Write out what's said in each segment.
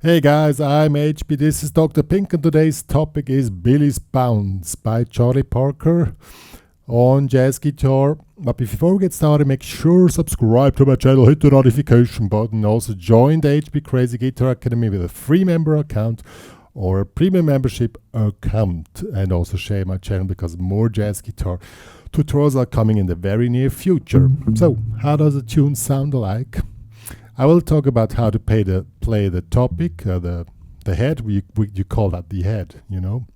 Hey guys, I'm HP, this is Dr. Pink, and today's topic is Billies Bounce by Charlie Parker on jazz guitar. But before we get started, make sure subscribe to my channel, hit the notification button, also join the HPCrazy Guitar Academy with a free member account or a premium membership account, and also share my channel because more jazz guitar tutorials are coming in the very near future. So, how does a tune sound like? I will talk about how to play the topic, the head. You call that the head, you know.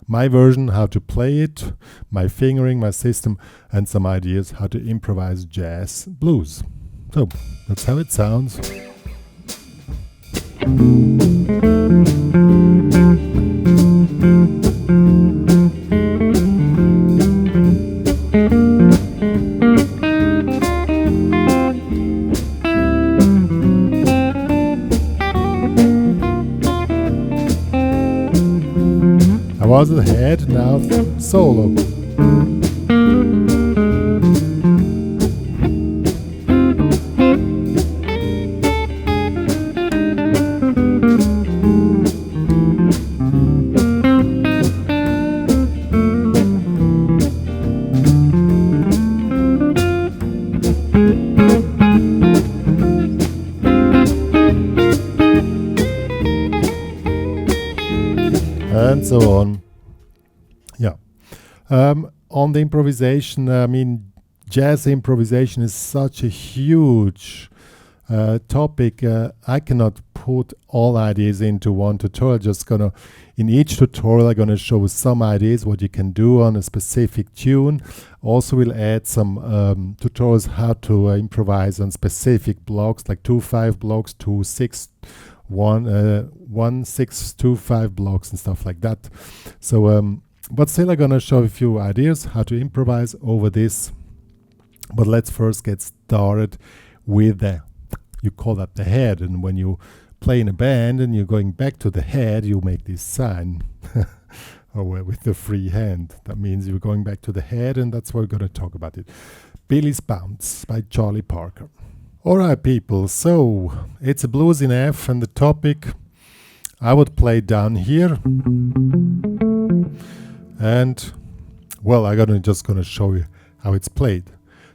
My version, how to play it, my fingering, my system, and some ideas how to improvise jazz blues. So that's how it sounds. I was the head, now solo. And so on. Yeah. On the improvisation, I mean, jazz improvisation is such a huge topic. I cannot put all ideas into one tutorial. In each tutorial, I'm gonna show some ideas what you can do on a specific tune. Also, we'll add some tutorials how to improvise on specific blocks, like 2/5 blocks, 2/6. 1/6-2/5 blocks and stuff like that. So but still I'm gonna show a few ideas how to improvise over this. But let's first get started with you call that the head, and when you play in a band and you're going back to the head, you make this sign or with the free hand. That means you're going back to the head, and that's what we're gonna talk about it. Billies Bounce by Charlie Parker. Alright people, so it's a blues in F, and the topic I would play down here, and well, I'm just gonna show you how it's played.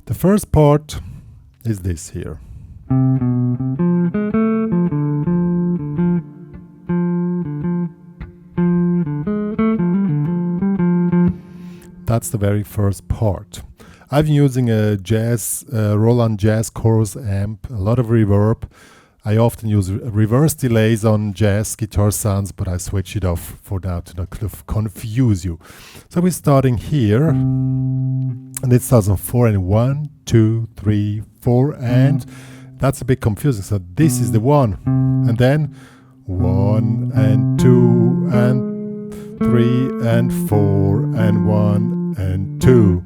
The first part is this here. That's the very first part. I've been using a Roland Jazz Chorus amp, a lot of reverb. I often use reverse delays on jazz guitar sounds, but I switch it off for now to not confuse you. So we're starting here, and it starts on 4 and 1, 2, 3, 4, and that's a bit confusing. So this is the 1, and then 1 and 2 and 3 and 4 and 1 and 2.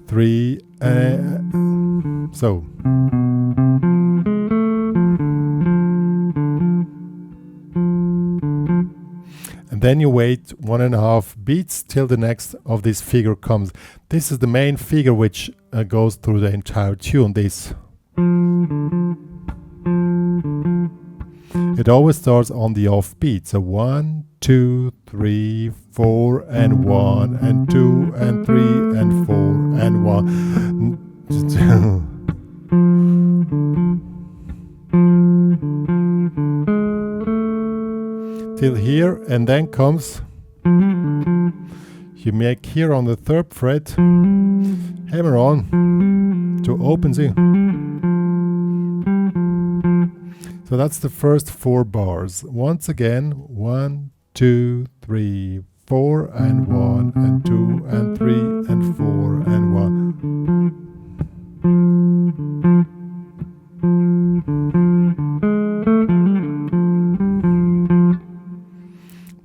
3, so. And then you wait 1.5 beats till the next of this figure comes. This is the main figure which goes through the entire tune. This. It always starts on the off beat. So 1, 2, 3, 4, and 1, and 2, and 3, and 4, and 1. Till here, and then comes, you make here on the 3rd fret, hammer on to open the. So that's the first 4 bars. Once again, 1, 2, 3, 4, and 1, and 2, and 3, and 4, and 1.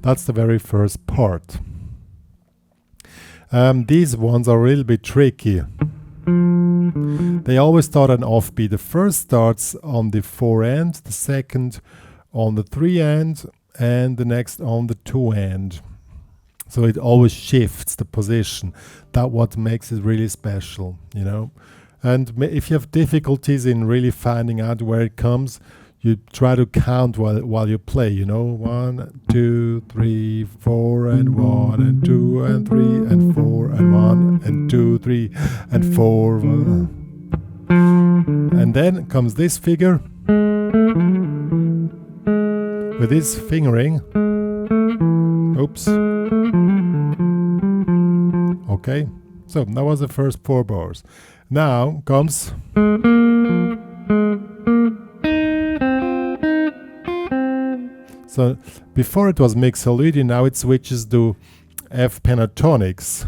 That's the very first part. These ones are a little bit tricky. They always start on offbeat. The first starts on the 4 end, the second on the 3 end, and the next on the 2 end. So it always shifts the position. That's what makes it really special, you know. And if you have difficulties in really finding out where it comes, you try to count while you play, you know, 1, 2, 3, 4, and 1, and 2, and 3, and 4, and 1, and 2, 3, and 4. And then comes this figure with this fingering. Oops. Okay, so that was the first 4 bars. Now comes so before it was mixolydian, now it switches to F pentatonics.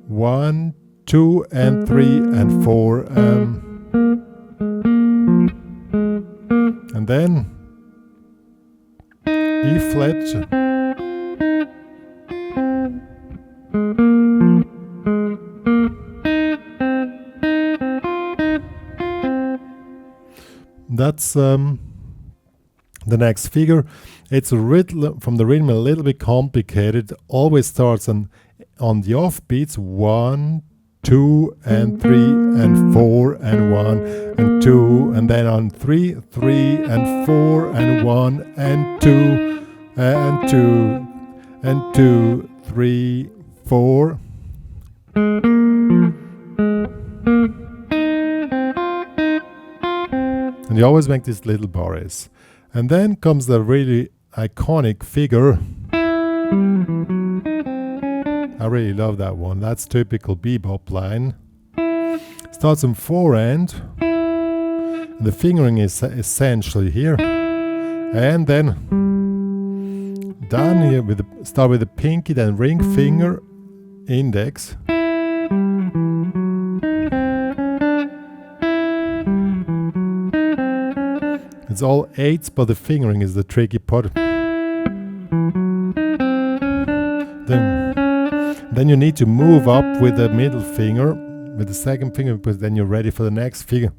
1, 2, and 3, and 4. And then E flat. That's the next figure. It's a rhythm from the rhythm a little bit complicated. Always starts on the offbeats 1, 2, and 3, and 4, and 1, and 2, and then on 3, 3, and 4, and 1, and 2, and 2, and 2, 3, 4. And you always make these little bars. And then comes the really iconic figure. I really love that one. That's typical bebop line. Starts on 4 and the fingering is essentially here. And then down here start with the pinky, then ring finger, index. It's all 8s, but the fingering is the tricky part. Then you need to move up with the middle finger, with the second finger, because then you're ready for the next figure.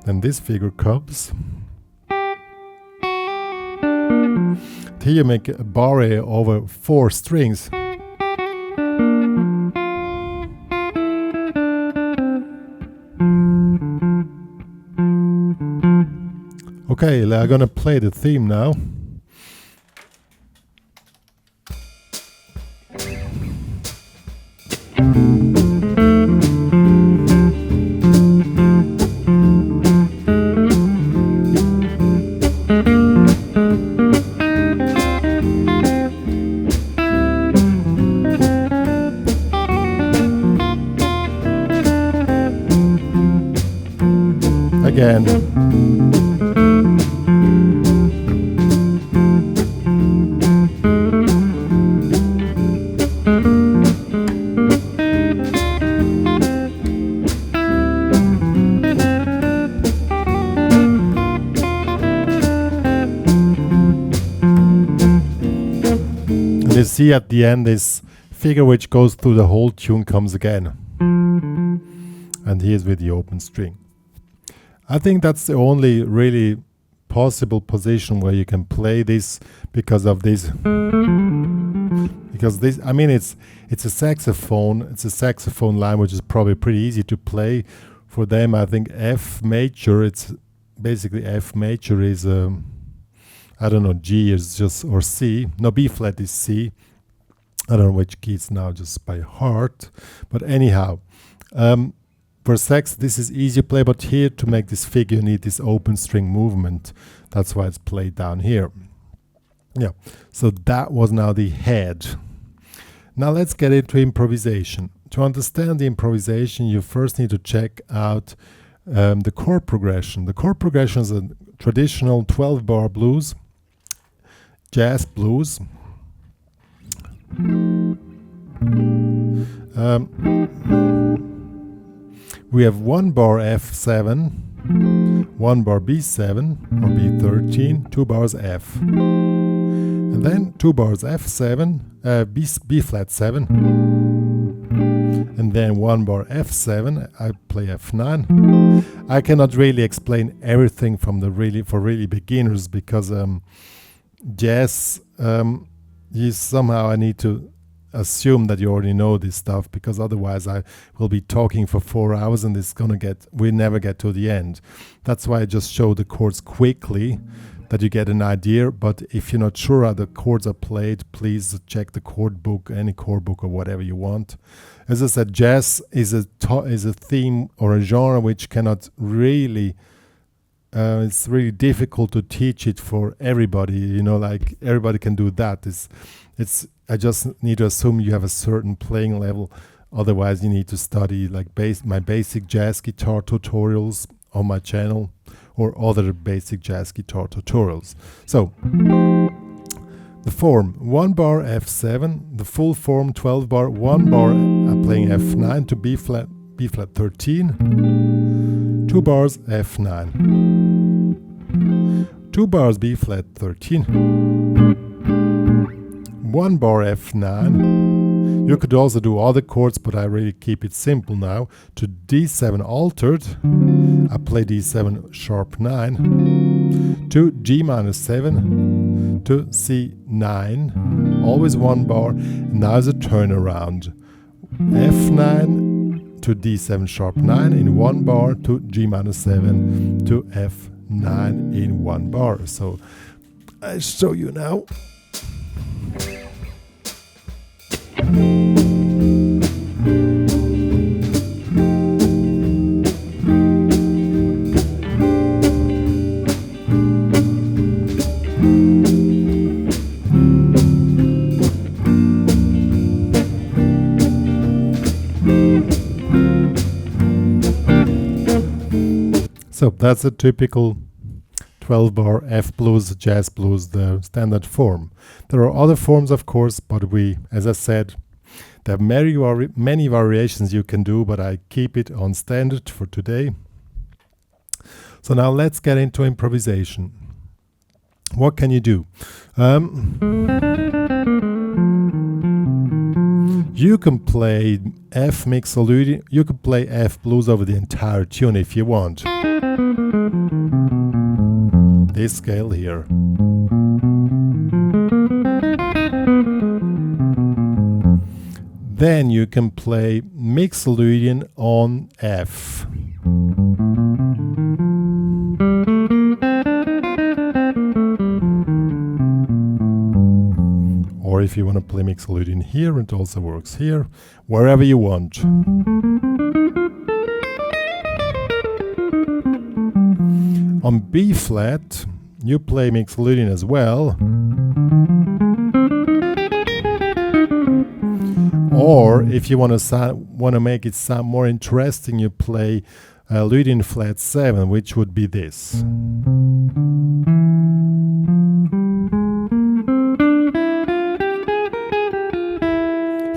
Then this figure comes. Here you make a barre over 4 strings. Okay, I'm gonna play the theme now. Again. You see at the end this figure which goes through the whole tune comes again. And here's with the open string. I think that's the only really possible position where you can play this because of this. Because this, I mean, it's a saxophone. It's a saxophone line which is probably pretty easy to play for them. I think F major. It's basically F major is I don't know, G is just, or C. No, B flat is C. I don't know which key it's now just by heart. But anyhow, for sax, this is easy to play, but here to make this figure, you need this open string movement. That's why it's played down here. Yeah, so that was now the head. Now let's get into improvisation. To understand the improvisation, you first need to check out the chord progression. The chord progression is a traditional 12-bar blues, jazz blues. We have 1 bar F7, 1 bar B7 or B13, 2 bars F, and then 2 bars F7, B flat 7, and then 1 bar F7. I play F9. I cannot really explain everything from the for really beginners because jazz, somehow I need to assume that you already know this stuff, because otherwise I will be talking for 4 hours and we never get to the end. That's why I just show the chords quickly, that you get an idea. But if you're not sure how the chords are played, please check the chord book, any chord book or whatever you want. As I said, jazz is a theme or a genre which cannot really it's really difficult to teach it for everybody, like everybody can do that. I just need to assume you have a certain playing level. Otherwise you need to study like my basic jazz guitar tutorials on my channel, or other basic jazz guitar tutorials. So the form 1 bar F7, the full form 12 bar, 1 bar playing F9 to B flat 13, 2 bars F9, 2 bars B flat 13, 1 bar F9. You could also do other chords, but I really keep it simple now. To D7 altered, I play D7 sharp 9, to G minus 7, to C9, always 1 bar, and now is a turnaround. F9 to D7 sharp 9 in 1 bar, to G minus 7 to F9 in 1 bar. So I show you now. So that's a typical 12 bar F blues, jazz blues, the standard form. There are other forms, of course, but as I said, there are many variations you can do, but I keep it on standard for today. So now let's get into improvisation. What can you do? You can play F mixolydian, you can play F blues over the entire tune if you want. This scale here. Then you can play mixolydian on F. Or if you want to play mixolydian here, it also works here, wherever you want. On B flat, you play mixolydian as well. Or if you want to make it sound more interesting, you play Lydian flat 7, which would be this.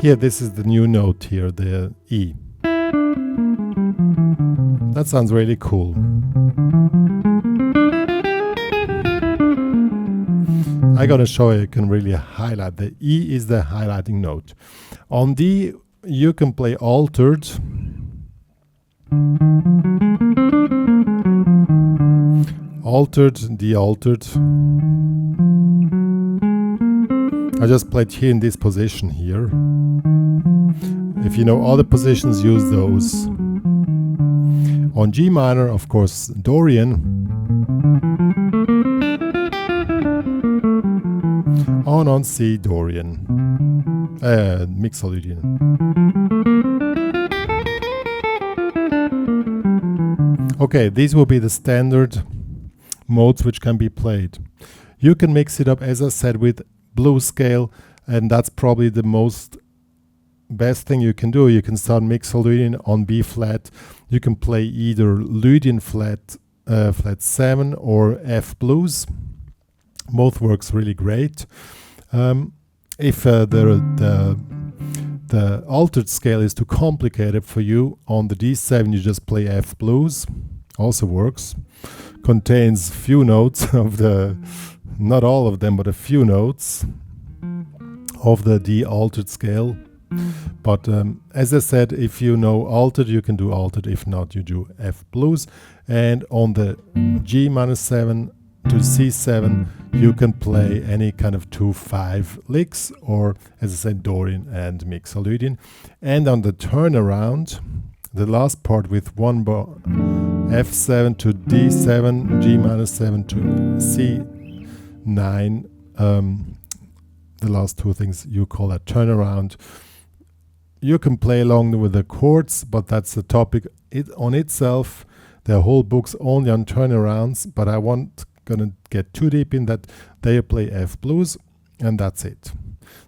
Here, this is the new note here, the E. That sounds really cool. I gotta show you can really highlight. The E is the highlighting note. On D, you can play altered. Altered, D altered. I just played here in this position here. If you know other positions, use those. On G minor, of course, Dorian. On C, Dorian. Mixolydian. Okay, these will be the standard modes which can be played. You can mix it up, as I said, with blues scale, and that's probably the best thing you can do. You can start mixolydian on B flat. You can play either Lydian flat 7 or F blues. Both works really great. If the altered scale is too complicated for you, on the D7 you just play F blues. Also works. Contains few notes of not all of them, but a few notes of the D altered scale. But as I said, if you know altered, you can do altered. If not, you do F blues. And on the G minus 7 to C7, you can play any kind of 2/5 licks, or as I said, Dorian and Mixolydian. And on the turnaround, the last part with one bar, F7 to D7, G minus 7 to C9, the last two things you call that turnaround. You can play along with the chords, but that's the topic on itself. There are whole books only on turnarounds, but I won't gonna get too deep in that. They play F blues, and that's it.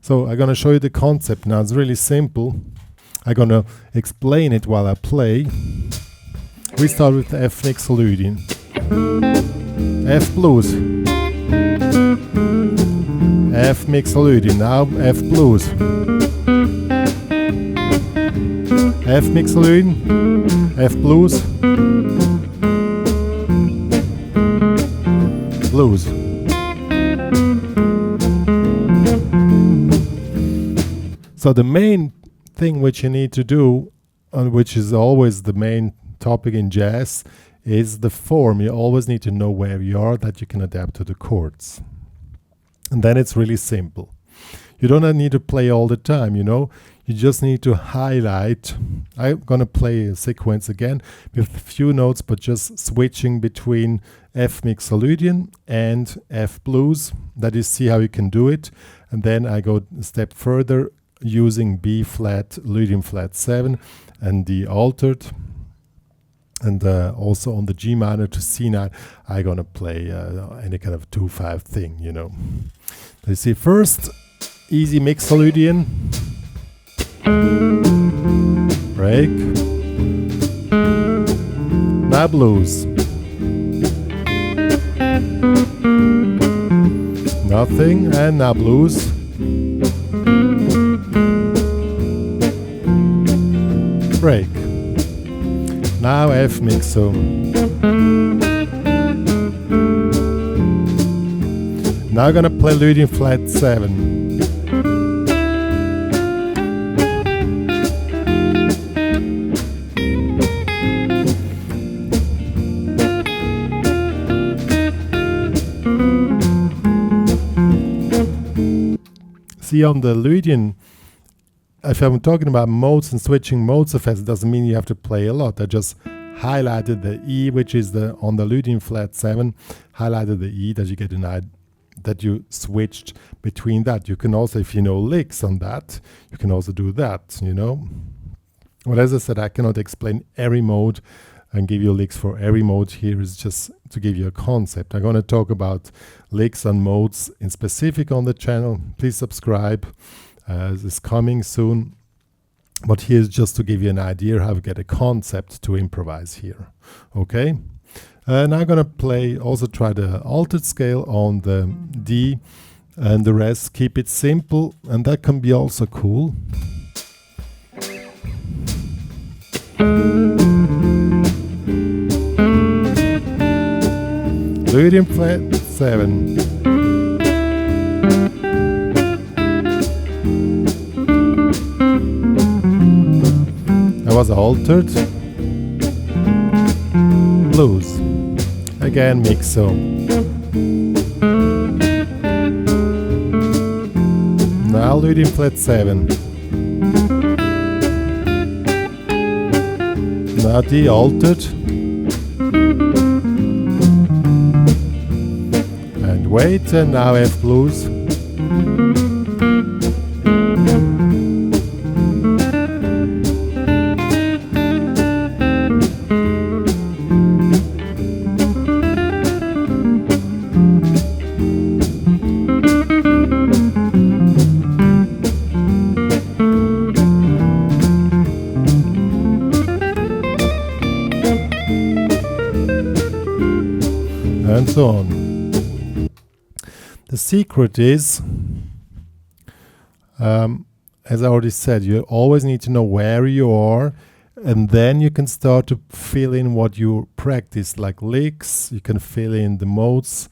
So I'm gonna show you the concept now. It's really simple. I'm gonna explain it while I play. We start with F Mixolydian, F blues, F Mixolydian, now F blues, F Mixolydian, F blues, blues. So the main thing which you need to do, and which is always the main topic in jazz, is the form. You always need to know where you are, that you can adapt to the chords. And then it's really simple. You don't need to play all the time, you know. You just need to highlight. I'm gonna play a sequence again with a few notes, but just switching between F Mixolydian and F blues. That you see how you can do it. And then I go a step further using B flat, Lydian flat 7 and the altered. And also on the G minor to C9, I'm gonna play any kind of 2/5 thing, you know. You see, first, easy Mixolydian, break, now blues, nothing, and now blues, break, now F Mixo, now I'm gonna play Lydian flat 7. See, on the Lydian, if I'm talking about modes and switching modes of it doesn't mean you have to play a lot. I just highlighted the E, which is on the Lydian flat 7, highlighted the E that you get an idea that you switched between that. You can also, if you know licks on that, you can also do that, you know. Well, as I said, I cannot explain every mode and give you licks for every mode. Here is just to give you a concept. I'm going to talk about licks and modes in specific on the channel. Please subscribe. It's coming soon. But here's just to give you an idea how to get a concept to improvise here. Okay? Now I'm going to play, also try the altered scale on the D, and the rest keep it simple, and that can be also cool. Lydian flat 7. That was altered. Blues. Again, Mixo. Now Lydian flat 7. Now D altered. And wait, and now F blues. And so on. The secret is, as I already said, you always need to know where you are, and then you can start to fill in what you practice, like licks. You can fill in the modes.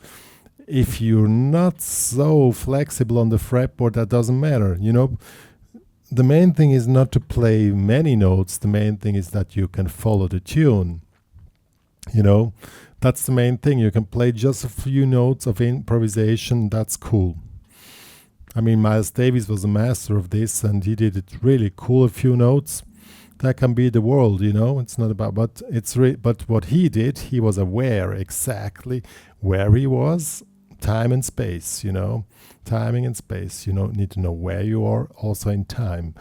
If you're not so flexible on the fretboard, that doesn't matter. You know, the main thing is not to play many notes. The main thing is that you can follow the tune. You know, that's the main thing. You can play just a few notes of improvisation. That's cool. I mean, Miles Davis was a master of this, and he did it really cool. A few notes, that can be the world. You know, it's not about, but but what he did, he was aware exactly where he was, time and space. You know, timing and space. You need to know where you are, also in time,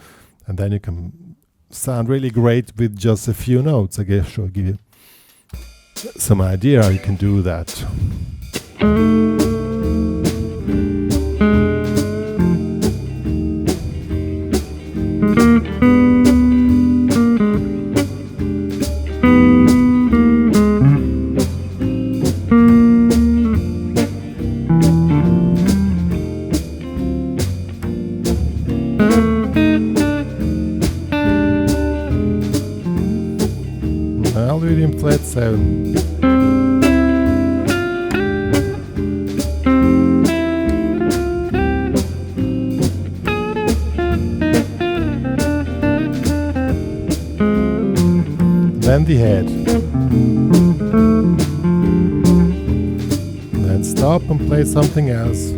and then you can sound really great with just a few notes. I guess I'll give you some idea how you can do that. I'll do it in flat 7. Then the head. Then stop and play something else.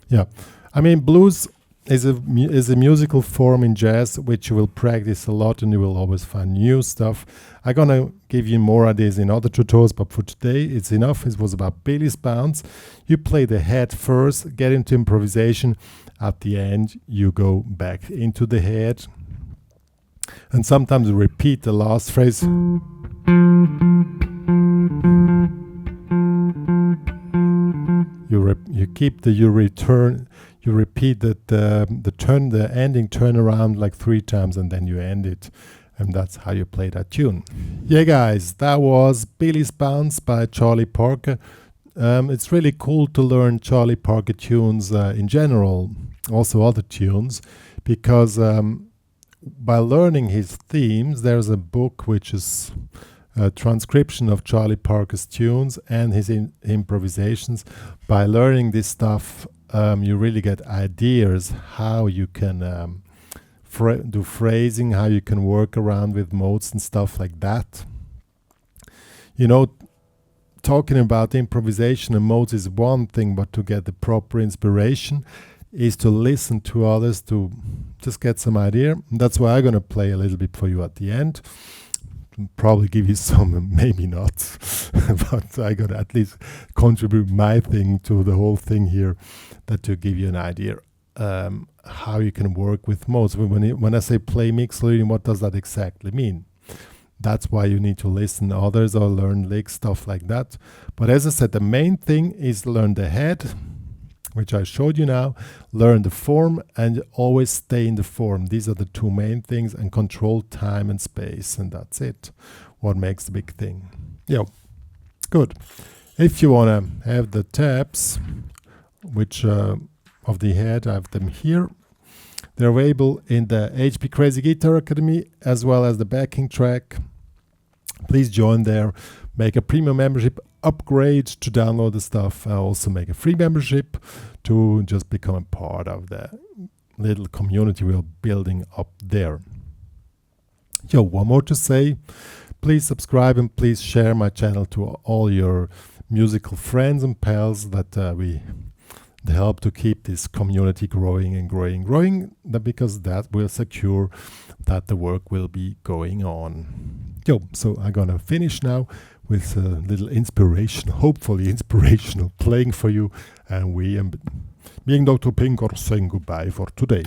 Yeah, I mean, blues is a musical form in jazz which you will practice a lot, and you will always find new stuff. I'm gonna give you more ideas in other tutorials, but for today it's enough. It was about Billies Bounce. You play the head first, get into improvisation. At the end you go back into the head, and sometimes you repeat the last phrase. You repeat that the ending turnaround like 3 times, and then you end it, and that's how you play that tune. Yeah, guys, that was Billies Bounce by Charlie Parker. It's really cool to learn Charlie Parker tunes in general, also other tunes, because by learning his themes, there's a book which is a transcription of Charlie Parker's tunes and his improvisations. By learning this stuff, you really get ideas how you can do phrasing, how you can work around with modes and stuff like that. You know, talking about improvisation and modes is one thing, but to get the proper inspiration is to listen to others, to just get some idea. And that's why I'm going to play a little bit for you at the end. Probably give you some, maybe not, but I got to at least contribute my thing to the whole thing here, that to give you an idea how you can work with modes. When I say play mix learning, what does that exactly mean? That's why you need to listen to others or learn licks, stuff like that. But as I said, the main thing is learn the head, which I showed you now, learn the form, and always stay in the form. These are the 2 main things, and control time and space, and that's it. What makes the big thing. Yeah, good. If you want to have the tabs, which of the head, I have them here. They're available in the HPCrazy Guitar Academy, as well as the backing track. Please join there. Make a premium membership, upgrade to download the stuff. I also make a free membership to just become a part of the little community we're building up there. Yo, one more to say. Please subscribe and please share my channel to all your musical friends and pals, that they help to keep this community growing and growing, because that will secure that the work will be going on. Yo, so I'm gonna finish now with a little inspiration, hopefully inspirational playing for you, and me and Dr. Pink are saying goodbye for today.